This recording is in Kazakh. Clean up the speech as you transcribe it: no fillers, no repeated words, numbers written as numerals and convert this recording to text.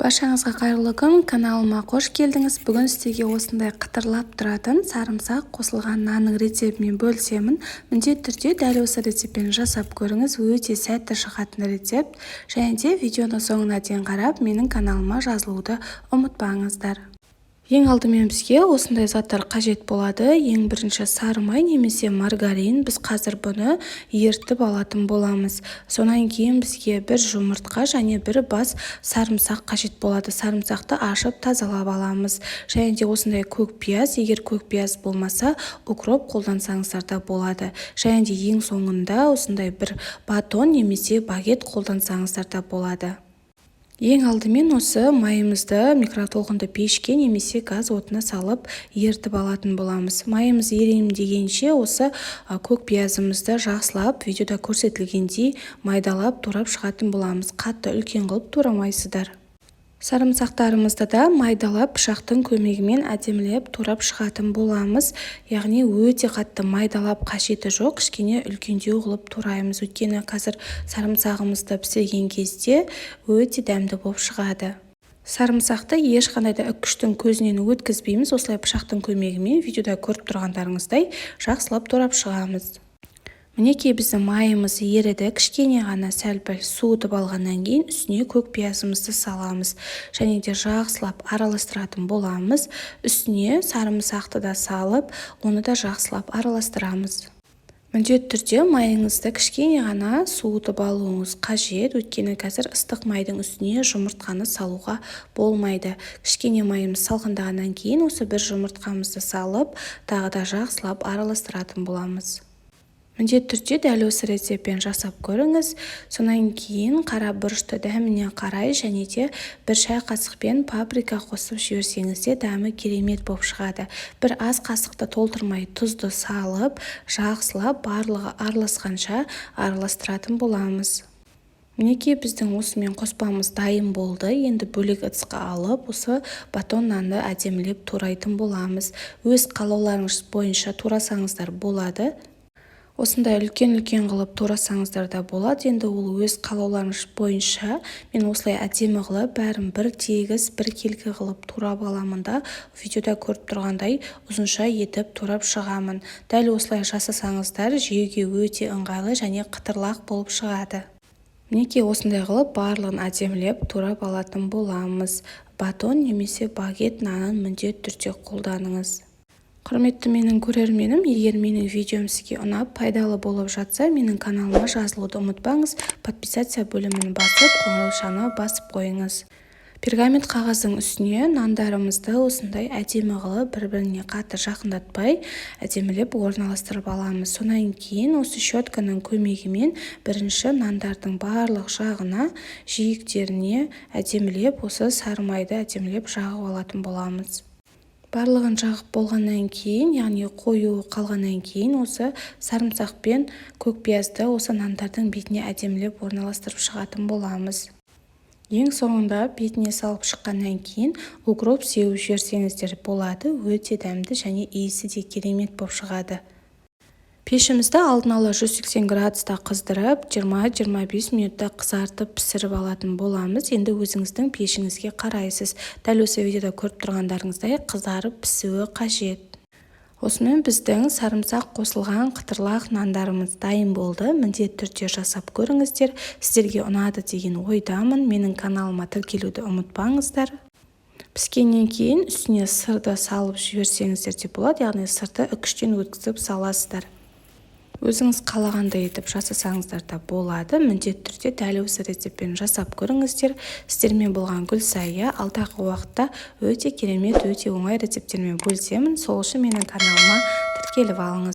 Баршаңызға қайырлы күн, каналыма қош келдіңіз. Бүгін сізге осындай қытырлап тұратын сарымсақ қосылған нанның рецептімен бөлісемін. Міндетті түрде дәл осы рецептпен жасап көріңіз, өте сәтті шығатын рецепт. Және де видеоны соңына дейін қарап, менің каналыма жазылуды ұмытпаңыздар. Ең алдымен бізге осындай заттар қажет болады. Ең бірінші сары май немесе маргарин. Біз қазір бұны ертіп алатын боламыз. Сонан кейін бізге бір жұмыртқа және бір бас сарымсақ қажет болады. Сарымсақты ашып тазалап аламыз. Және де осындай көк пияз. Егер көк пияз болмаса, укроп қолдансаңыздар да болады. Және де ең соңында осындай бір батон немесе багет қолдансаңыздар да болады. Ең алдымен осы майымызды микротолқынды пешке немесе газ отына салып ертіп алатын боламыз. Майымыз ерейін дегенше осы көк пиязымызды жақсылап видеода көрсетілгендей майдалап турап шығатын боламыз. Қатты үлкен қылып турамайсыздар. Сарымсақтарымызды да майдалап пышақтың көмегімен әдемілеп турап шығатын боламыз. Яғни өте қатты майдалап қажеті жоқ, кішкене үлкендеу қылып тураймыз. Өйткені қазір сарымсағымызды пісірген кезде өте дәмді болып шығады. Сарымсақты ешқандай да үккіштің көзінен өткізбейміз. Осылай пышақтың көмегімен видеода көріп тұрғандарыңыздай жақсылап турап шығамыз. Мінекей біздің майымыз еріді, кішкене ғана сәл-пәл суытып алғаннан кейін үстіне көк пиязымызды саламыз. Және де жақсылап араластыратын боламыз. Үстіне сарымсақты да салып, оны да жақсылап араластырамыз. Міндетті түрде майыңызды кішкене ғана суытып алуыңыз қажет. Өйткені қазір ыстық майдың үстіне жұмыртқаны салуға болмайды. Кішкене майымыз салқындағаннан кейін осы бір жұмыртқамызды салып, тағы да жақсылап араластыратын боламыз. Міндетті түрде дәл осы рецептпен жасап көріңіз. Сонан кейін қара бұрышты дәміне қарай және де бір шай қасықпен паприка қосып жіберсеңіз де дәмі керемет болып шығады. Бір ас қасықты толтырмай тұзды салып, жақсылап барлығы араласқанша араластыратын боламыз. Мінекей біздің осымен қоспамыз дайын болды. Енді бөлек ыдысқа алып, осы батон нанды әдемілеп турайтын боламыз. Өз қалауларыңыз бойынша турасаңыздар болады. Осындай үлкен-үлкен қылып турасаңыздар да болады. Енді ол өз қалауларыңыз бойынша мен осылай әдемі қылып, бәрін бір тегіс, бір келкі қылып турап аламын да, видеода көріп тұрғандай ұзынша етіп турап шығамын. Дәл осылай жасасаңыздар жеуге өте ыңғайлы және қытырлақ болып шығады. Мінекей осындай қылып барлығын әдемілеп турап алатын боламыз. Батон немесе багет нанын міндетті түрде қолданыңыз. Құрметті менің көрерменім, егер менің видеом сізге ұнап, пайдалы болып жатса, менің каналыма жазылуды ұмытпаңыз, подписация бөлімін басып, қоңыраушаны басып қойыңыз. Пергамент қағаздың үстіне нандарымызды осындай әдемі қылып, бір-біріне қатты жақындатпай, әдемілеп орналастырып аламыз. Сонан кейін осы щетканың көмегімен бірінші нандардың барлық жағына, жиектеріне әдемілеп, осы сары майды әдемілеп жағып алатын боламыз. Барлығын жағып болғаннан кейін, яғни қою қалғаннан кейін осы сарымсақ пен көк пиязды осы нандардың бетіне әдемілеп орналастырып шығатын боламыз. Ең соңында бетіне салып шыққаннан кейін укроп сеуіп жіберсеңіздер болады. Өте дәмді және иісі де керемет болып шығады. Пешімізді алдын ала 180 градуста қыздырып, 20-25 минутта қызартып пісіріп алатын боламыз. Енді өзіңіздің пешіңізге қарайсыз. Дәл осы видеода көріп тұрғандарыңыздай қызарып пісуі қажет. Осымен біздің сарымсақ қосылған қытырлақ нандарымыз дайын болды. Міндетті түрде жасап көріңіздер. Сіздерге ұнады деген ойдамын. Менің каналыма тіркелуді ұмытпаңыздар. Піскеннен кейін үстіне сырды салып жіберсеңіздер де болады. Яғни сырды үккіштен өткізіп саласыздар. Өзіңіз қалағандай етіп жасасаңыздар да болады. Міндетті түрде дәл осы рецептпен жасап көріңіздер. Сіздермен болған Гүлсая. Алдағы уақытта өте керемет, өте оңай рецепттермен бөлісемін. Сол үшін менің каналыма тіркеліп алыңыз.